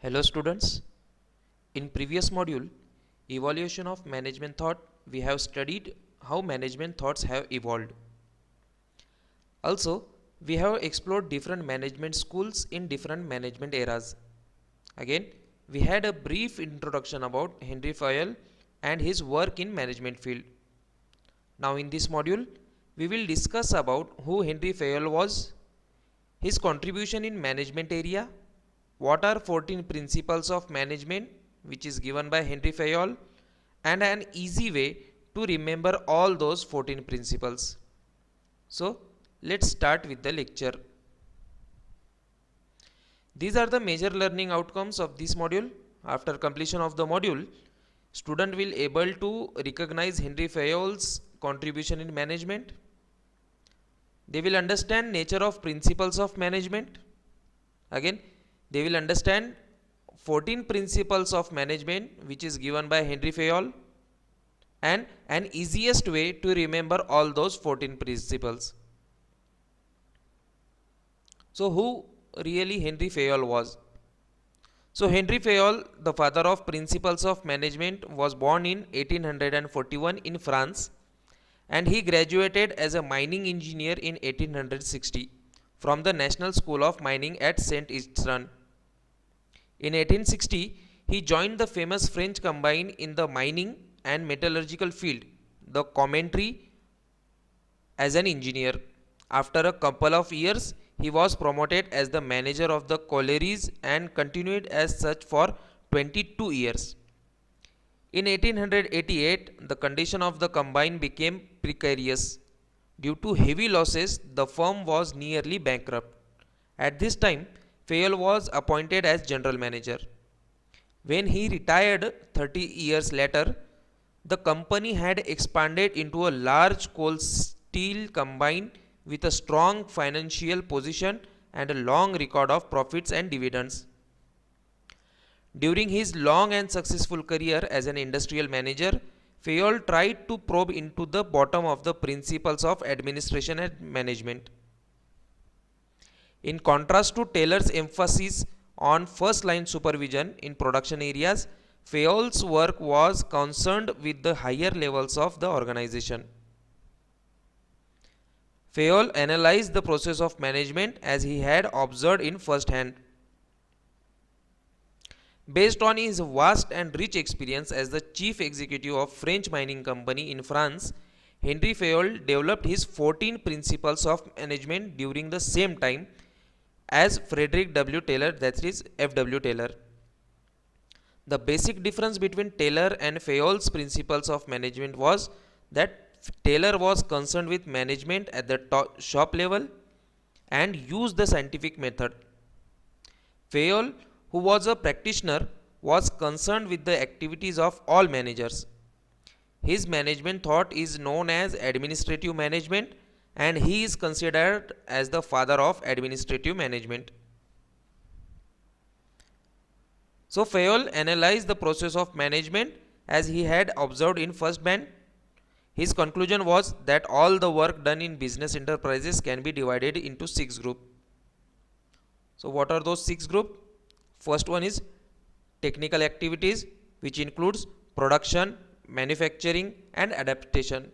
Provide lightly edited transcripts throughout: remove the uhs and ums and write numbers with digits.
Hello students, in previous module, Evaluation of Management Thought, we have studied how management thoughts have evolved. Also, we have explored different management schools in different management eras. Again, we had a brief introduction about Henry Fayol and his work in management field. Now in this module, we will discuss about who Henry Fayol was, his contribution in management area, what are 14 principles of management which is given by Henry Fayol, and an easy way to remember all those 14 principles. So let's start with the lecture. These are the major learning outcomes of this module. After completion of the module, student will able to recognize Henry Fayol's contribution in management. They will understand nature of principles of management. Again, they will understand 14 principles of management which is given by Henry Fayol and an easiest way to remember all those 14 principles. So who really Henry Fayol was? So Henry Fayol, the father of principles of management, was born in 1841 in France, and he graduated as a mining engineer in 1860 from the National School of Mining at Saint Eastern. In 1860, he joined the famous French combine in the mining and metallurgical field, the Commentary, as an engineer. After a couple of years, he was promoted as the manager of the collieries and continued as such for 22 years. In 1888, the condition of the combine became precarious. Due to heavy losses, the firm was nearly bankrupt. At this time, Fayol was appointed as general manager. When he retired 30 years later, the company had expanded into a large coal steel combine with a strong financial position and a long record of profits and dividends. During his long and successful career as an industrial manager, Fayol tried to probe into the bottom of the principles of administration and management. In contrast to Taylor's emphasis on first line supervision in production areas, Fayol's work was concerned with the higher levels of the organization. Fayol analyzed the process of management as he had observed in first hand. Based on his vast and rich experience as the chief executive of French mining company in France, Henry Fayol developed his 14 principles of management during the same time as Frederick W. Taylor, that is F.W. Taylor. The basic difference between Taylor and Fayol's principles of management was that Taylor was concerned with management at the shop level and used the scientific method. Fayol, who was a practitioner, was concerned with the activities of all managers. His management thought is known as administrative management, and he is considered as the father of administrative management. So Fayol analyzed the process of management as he had observed in first hand. His conclusion was that all the work done in business enterprises can be divided into 6 groups. So what are those 6 groups? First one is technical activities, which includes production, manufacturing and adaptation.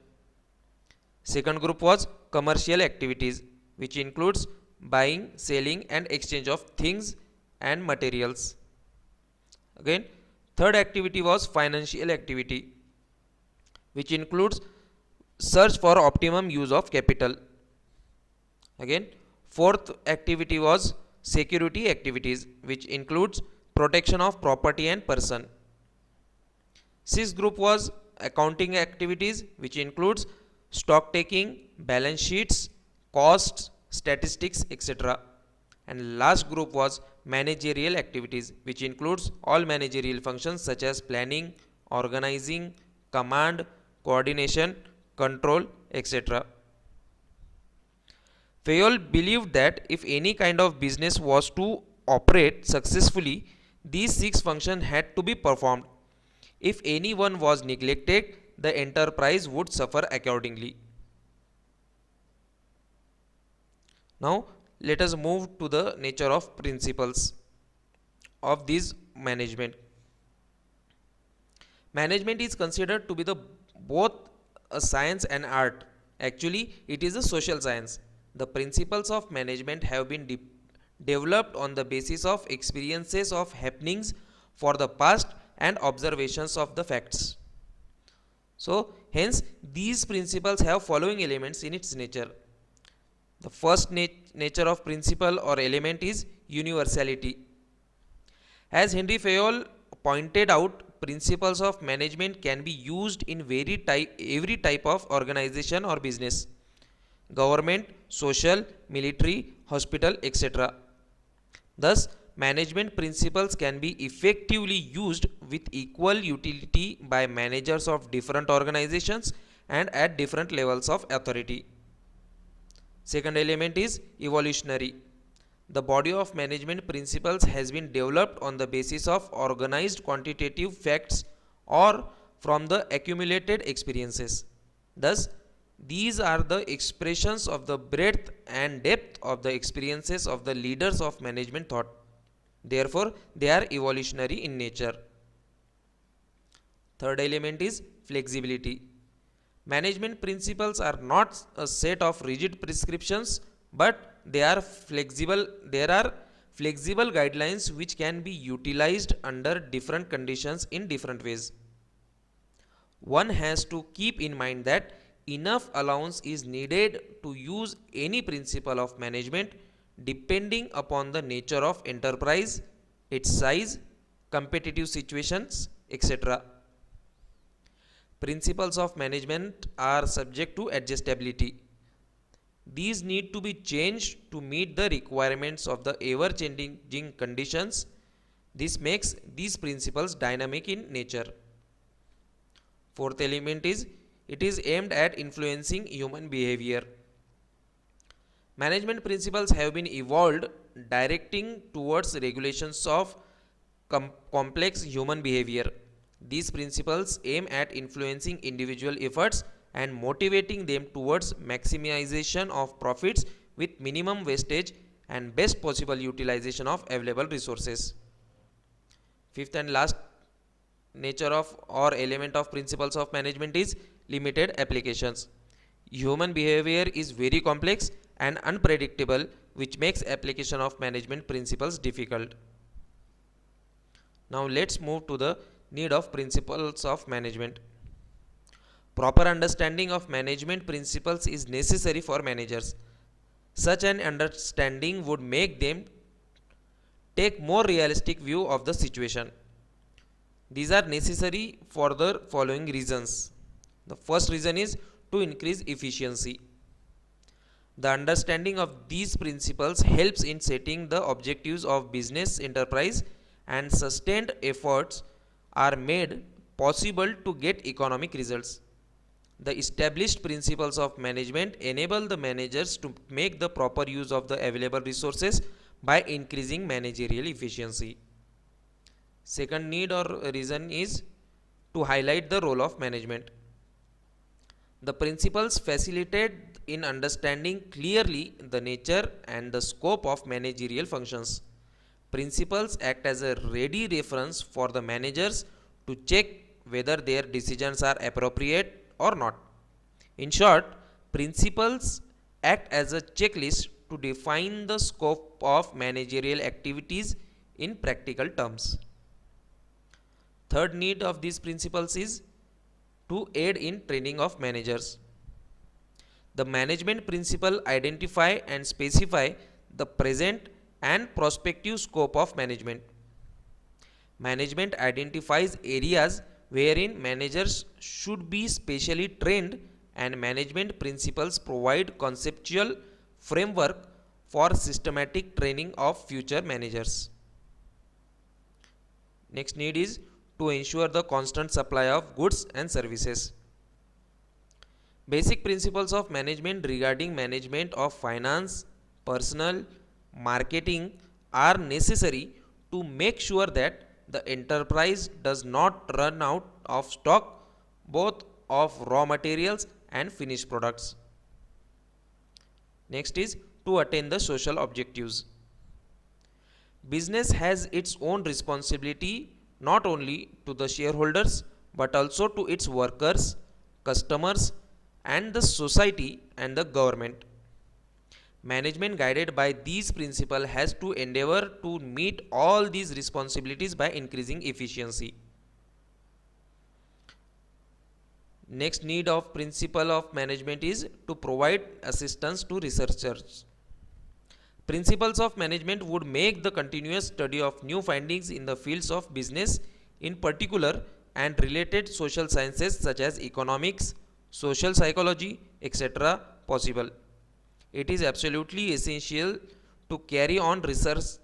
Second group was commercial activities, which includes buying, selling and exchange of things and materials. Again, third activity was financial activity, which includes search for optimum use of capital. Again, fourth activity was security activities, which includes protection of property and person. Sixth group was accounting activities, which includes stock taking, balance sheets, costs, statistics, etc. And last group was managerial activities, which includes all managerial functions such as planning, organizing, command, coordination, control, etc. Fayol believed that if any kind of business was to operate successfully, these 6 functions had to be performed. If any one was neglected, the enterprise would suffer accordingly. Now let us move to the nature of principles. of this management. Management is considered to be the both a science and art. Actually, it is a social science. The principles of management have been developed on the basis of experiences of happenings for the past and observations of the facts. So, hence, these principles have following elements in its nature. The first nature of principle or element is universality. As Henry Fayol pointed out, principles of management can be used in every type of organization or business: government, social, military, hospital, etc. Thus, management principles can be effectively used with equal utility by managers of different organizations and at different levels of authority. Second element is evolutionary. The body of management principles has been developed on the basis of organized quantitative facts or from the accumulated experiences. Thus, these are the expressions of the breadth and depth of the experiences of the leaders of management thought. Therefore, they are evolutionary in nature. Third element is flexibility. Management principles are not a set of rigid prescriptions, but there are flexible guidelines which can be utilized under different conditions in different ways. One has to keep in mind that enough allowance is needed to use any principle of management depending upon the nature of enterprise, its size, competitive situations, etc. Principles of management are subject to adjustability. These need to be changed to meet the requirements of the ever changing conditions. This makes these principles dynamic in nature. Fourth element is it is aimed at influencing human behavior. Management principles have been evolved directing towards regulations of complex human behavior. These principles aim at influencing individual efforts and motivating them towards maximization of profits with minimum wastage and best possible utilization of available resources. Fifth and last nature of or element of principles of management is limited applications. Human behavior is very complex and unpredictable, which makes application of management principles difficult. Now let's move to the need of principles of management. Proper understanding of management principles is necessary for managers. Such an understanding would make them take more realistic view of the situation. These are necessary for the following reasons. The first reason is to increase efficiency. The understanding of these principles helps in setting the objectives of business enterprise, and sustained efforts are made possible to get economic results. The established principles of management enable the managers to make the proper use of the available resources by increasing managerial efficiency. Second need or reason is to highlight the role of management. The principles facilitate in understanding clearly the nature and the scope of managerial functions. Principles act as a ready reference for the managers to check whether their decisions are appropriate or not. In short, principles act as a checklist to define the scope of managerial activities in practical terms. Third need of these principles is to aid in training of managers. The management principle identify and specify the present and prospective scope of management. Management identifies areas wherein managers should be specially trained, and management principles provide conceptual framework for systematic training of future managers. Next need is to ensure the constant supply of goods and services. Basic principles of management regarding management of finance, personnel, marketing are necessary to make sure that the enterprise does not run out of stock both of raw materials and finished products. Next is to attain the social objectives. Business has its own responsibility not only to the shareholders but also to its workers, customers, and the society and the government. Management guided by these principles has to endeavor to meet all these responsibilities by increasing efficiency. Next need of principle of management is to provide assistance to researchers. Principles of management would make the continuous study of new findings in the fields of business in particular and related social sciences such as economics, social psychology, etc. possible. It is absolutely essential to carry on researchers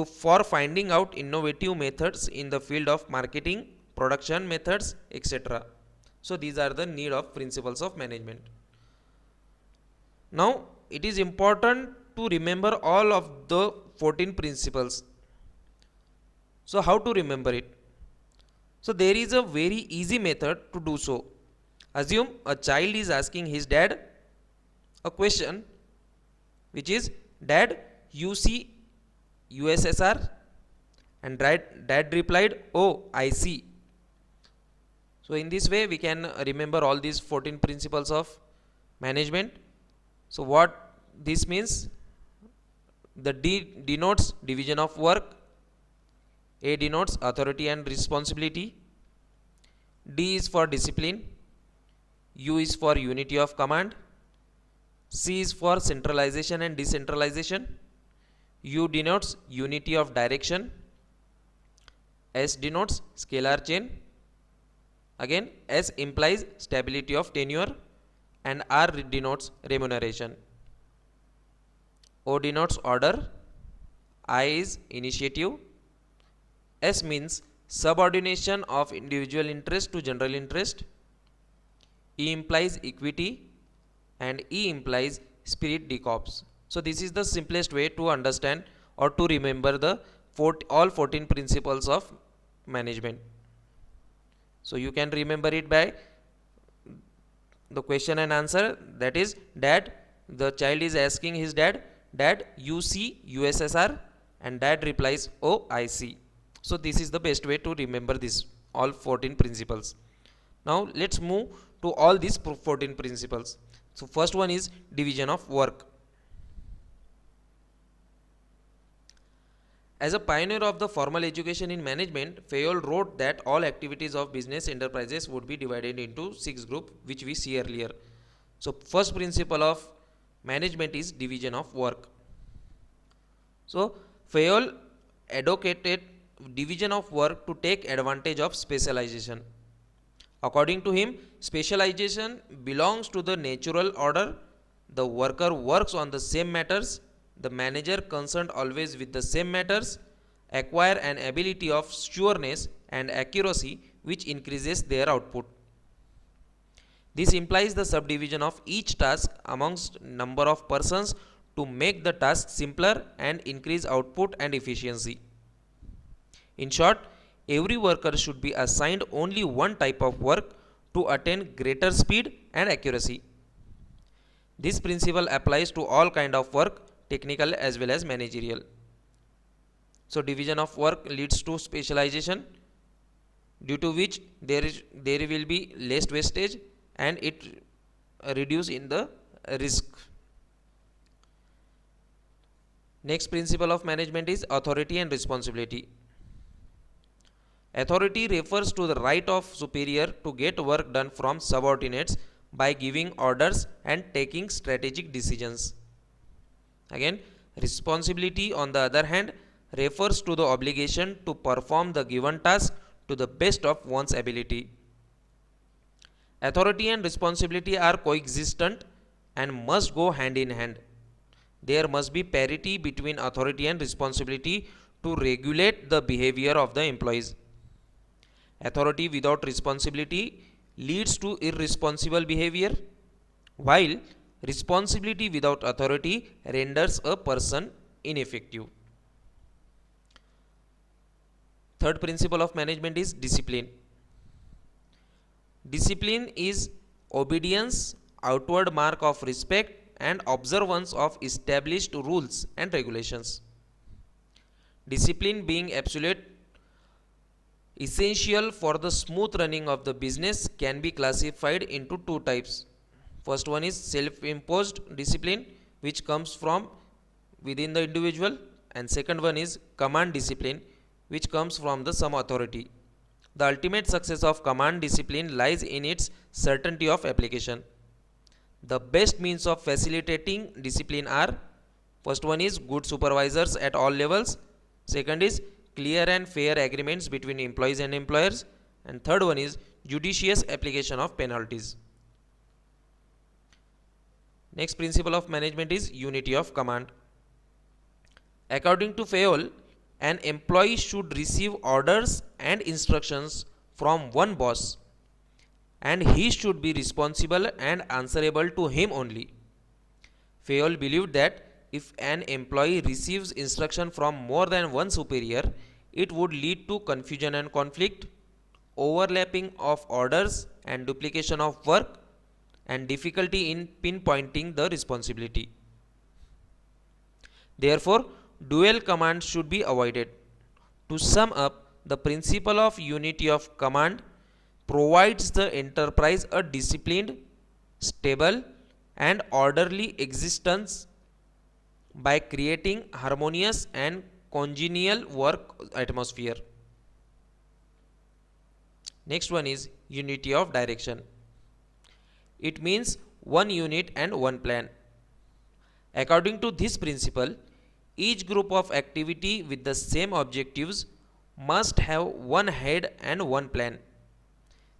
for finding out innovative methods in the field of marketing, production methods, etc. So these are the need of principles of management. Now it is important to remember all of the 14 principles. So how to remember it? So there is a very easy method to do so. Assume a child is asking his dad a question which is, Dad, you see USSR? And dad replied, oh, I see. So in this way we can remember all these 14 principles of management. So what this means? The D denotes division of work, A denotes authority and responsibility, D is for discipline, U is for unity of command, C is for centralization and decentralization, U denotes unity of direction, S denotes scalar chain, again S implies stability of tenure, and R denotes remuneration. O denotes order, I is initiative, S means subordination of individual interest to general interest, E implies equity, and E implies spirit de corps. So this is the simplest way to understand or to remember the all 14 principles of management. So you can remember it by the question and answer, that is, Dad, the child is asking his dad, Dad, you see USSR? And dad replies, oh, I see. So this is the best way to remember this all 14 principles. Now let's move to all these 14 principles. So first one is division of work. As a pioneer of the formal education in management, Fayol wrote that all activities of business enterprises would be divided into 6 groups, which we see earlier. So first principle of management is division of work. So Fayol advocated division of work to take advantage of specialization. According to him, specialization belongs to the natural order. The worker works on the same matters. The manager, concerned always with the same matters, acquire an ability of sureness and accuracy which increases their output. This implies the subdivision of each task amongst number of persons to make the task simpler and increase output and efficiency. In short, every worker should be assigned only one type of work to attain greater speed and accuracy. This principle applies to all kind of work, technical as well as managerial. So division of work leads to specialization, due to which there will be less wastage and it reduce in the risk. Next principle of management is authority and responsibility. Authority refers to the right of superior to get work done from subordinates by giving orders and taking strategic decisions. Again, responsibility on the other hand refers to the obligation to perform the given task to the best of one's ability. Authority and responsibility are coexistent and must go hand in hand. There must be parity between authority and responsibility to regulate the behavior of the employees. Authority without responsibility leads to irresponsible behavior, while responsibility without authority renders a person ineffective. Third principle of management is discipline. Discipline is obedience, outward mark of respect and observance of established rules and regulations. Discipline being absolute essential for the smooth running of the business can be classified into two types. First one is self-imposed discipline, which comes from within the individual, and second one is command discipline, which comes from the some authority. The ultimate success of command discipline lies in its certainty of application. The best means of facilitating discipline are: first one is good supervisors at all levels, second is clear and fair agreements between employees and employers, and third one is judicious application of penalties. Next principle of management is unity of command. According to Fayol, an employee should receive orders and instructions from one boss, and he should be responsible and answerable to him only. Fayol believed that if an employee receives instruction from more than one superior, it would lead to confusion and conflict, overlapping of orders and duplication of work, and difficulty in pinpointing the responsibility. Therefore, dual command should be avoided. To sum up, the principle of unity of command provides the enterprise a disciplined, stable, and orderly existence by creating harmonious and congenial work atmosphere. Next one is unity of direction. It means one unit and one plan. According to this principle, each group of activity with the same objectives must have one head and one plan.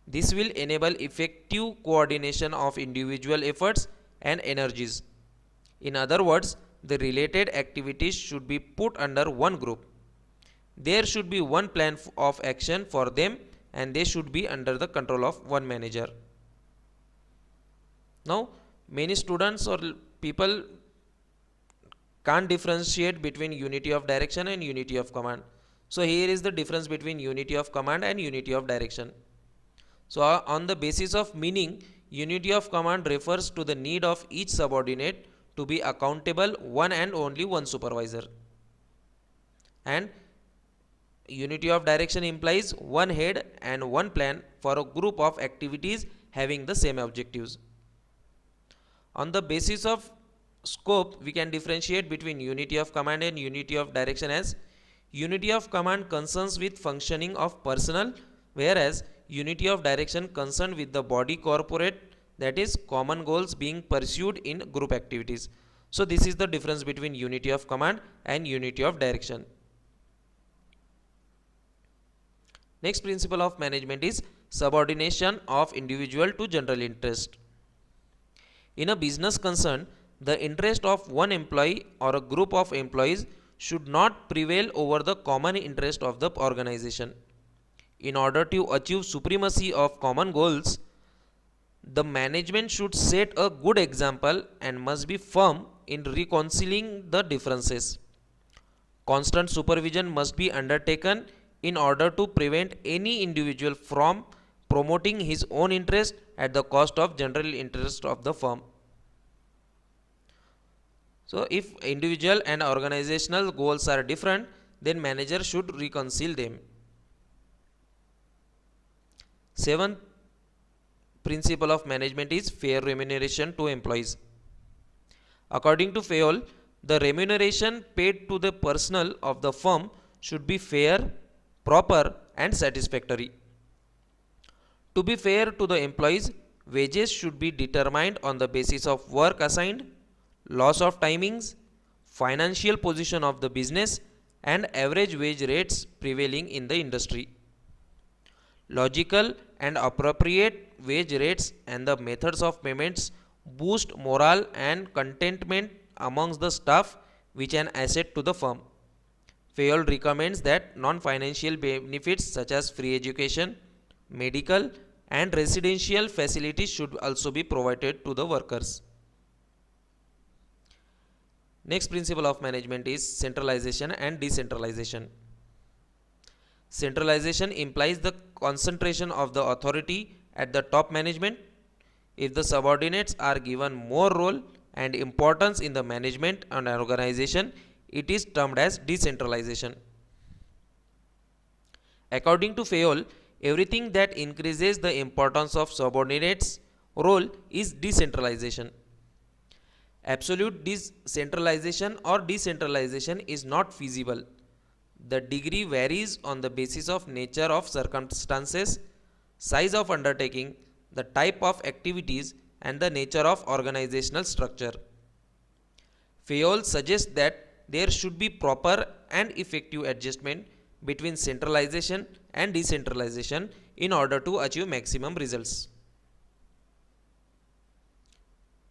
This will enable effective coordination of individual efforts and energies. In other words, the related activities should be put under one group. There should be one plan of action for them, and they should be under the control of one manager. Now, many students or people can't differentiate between unity of direction and unity of command. So here is the difference between unity of command and unity of direction. So on the basis of meaning, unity of command refers to the need of each subordinate to be accountable one and only one supervisor. And unity of direction implies one head and one plan for a group of activities having the same objectives. On the basis of scope, we can differentiate between unity of command and unity of direction as: unity of command concerns with functioning of personnel, whereas unity of direction concerned with the body corporate, that is common goals being pursued in group activities. So this is the difference between unity of command and unity of direction. Next principle of management is subordination of individual to general interest. In a business concern, the interest of one employee or a group of employees should not prevail over the common interest of the organization. In order to achieve supremacy of common goals, the management should set a good example and must be firm in reconciling the differences. Constant supervision must be undertaken in order to prevent any individual from promoting his own interest at the cost of general interest of the firm. So if individual and organizational goals are different, then manager should reconcile them. Seventh principle of management is fair remuneration to employees. According to Fayol, the remuneration paid to the personnel of the firm should be fair, proper, and satisfactory. To be fair to the employees, wages should be determined on the basis of work assigned, loss of timings, financial position of the business, and average wage rates prevailing in the industry. Logical and appropriate wage rates and the methods of payments boost morale and contentment amongst the staff, which an asset to the firm. Fayol recommends that non-financial benefits such as free education, medical, and residential facilities should also be provided to the workers. Next principle of management is centralization and decentralization. Centralization implies the concentration of the authority at the top management. If the subordinates are given more role, and importance in the management and organization, it is termed as decentralization. According to Fayol, everything that increases the importance of subordinates' role is decentralization. Absolute decentralization or decentralization is not feasible. The degree varies on the basis of nature of circumstances, size of undertaking, the type of activities, and the nature of organizational structure. Fayol suggests that there should be proper and effective adjustment between centralization and decentralization in order to achieve maximum results.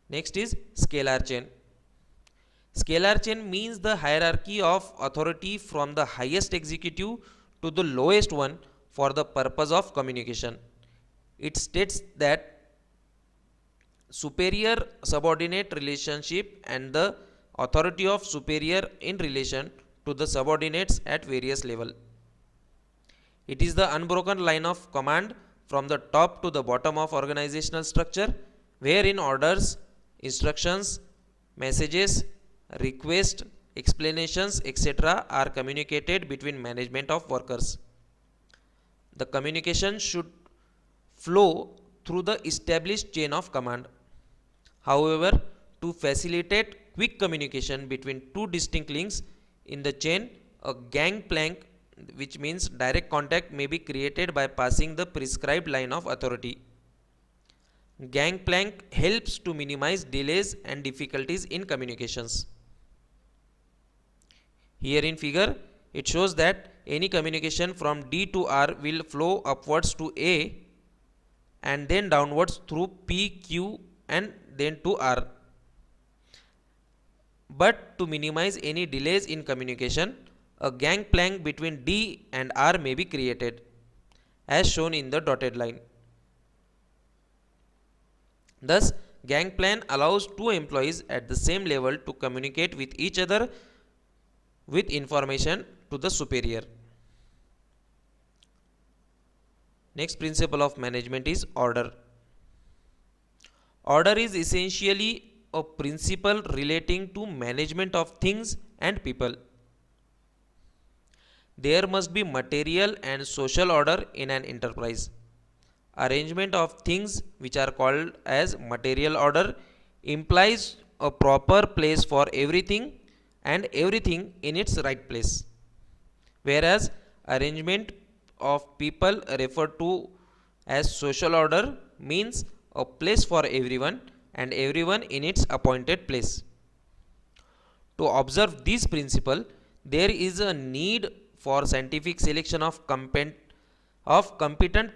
Next is scalar chain. Scalar chain means the hierarchy of authority from the highest executive to the lowest one for the purpose of communication. It states that superior subordinate relationship and the authority of superior in relation to the subordinates at various level. It is the unbroken line of command from the top to the bottom of organizational structure, wherein orders, instructions, messages, requests, explanations, etc. are communicated between management of workers. The communication should flow through the established chain of command. However, to facilitate quick communication between two distinct links in the chain, a gangplank, which means direct contact, may be created by passing the prescribed line of authority. Gangplank helps to minimize delays and difficulties in communications. Here in figure, it shows that any communication from D to R will flow upwards to A and then downwards through P, Q and then to R. But to minimize any delays in communication, a gangplank between D and R may be created, as shown in the dotted line. Thus, gangplank allows two employees at the same level to communicate with each other with information to the superior. Next principle of management is order. Order is essentially a principle relating to management of things and people. There must be material and social order in an enterprise. Arrangement of things, which are called as material order, implies a proper place for everything and everything in its right place, whereas arrangement of people referred to as social order means a place for everyone and everyone in its appointed place. To observe this principle, there is a need for scientific selection of competent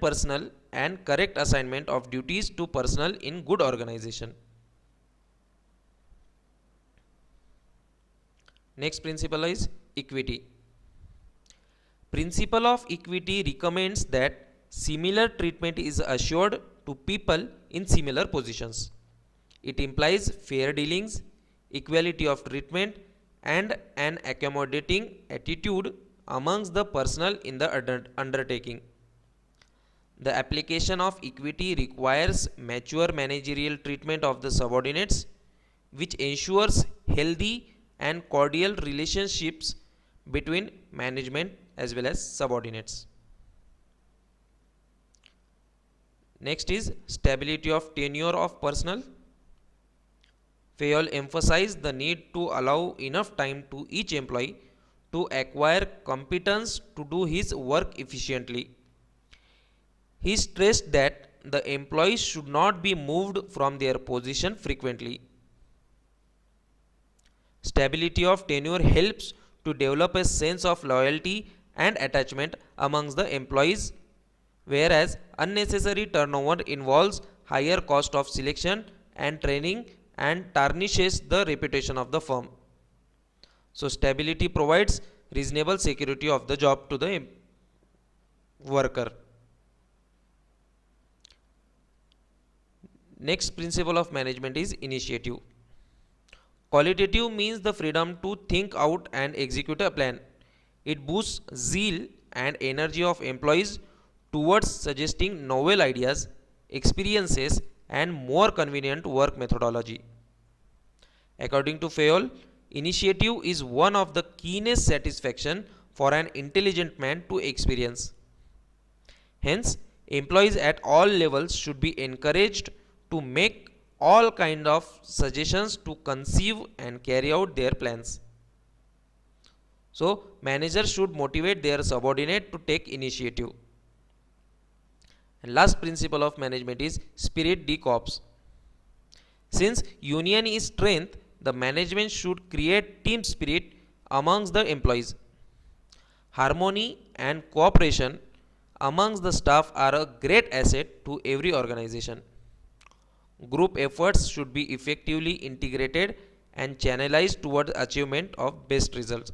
personnel and correct assignment of duties to personnel in good organization. Next principle is equity. Principle of equity recommends that similar treatment is assured to people in similar positions. It implies fair dealings, equality of treatment, and an accommodating attitude amongst the personnel in the undertaking. The application of equity requires mature managerial treatment of the subordinates, which ensures healthy and cordial relationships between management as well as subordinates. Next is stability of tenure of personnel. Fayol emphasized the need to allow enough time to each employee to acquire competence to do his work efficiently. He stressed that the employees should not be moved from their position frequently. Stability of tenure helps to develop a sense of loyalty and attachment amongst the employees, whereas unnecessary turnover involves higher cost of selection and training and tarnishes the reputation of the firm. So stability provides reasonable security of the job to the worker. Next principle of management is initiative. Qualitative means the freedom to think out and execute a plan. It boosts zeal and energy of employees towards suggesting novel ideas, experiences, and more convenient work methodology. According to Fayol, initiative is one of the keenest satisfaction for an intelligent man to experience. Hence, employees at all levels should be encouraged to make all kind of suggestions to conceive and carry out their plans. So, managers should motivate their subordinate to take initiative. And last principle of management is spirit de corps. Since union is strength, the management should create team spirit amongst the employees. Harmony and cooperation amongst the staff are a great asset to every organization. Group efforts should be effectively integrated and channelized toward achievement of best results.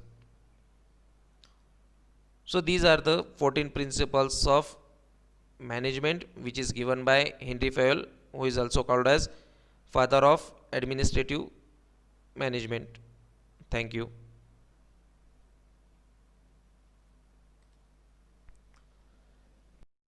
So these are the 14 principles of management which is given by Henry Fayol, who is also called as father of administrative management. Thank you.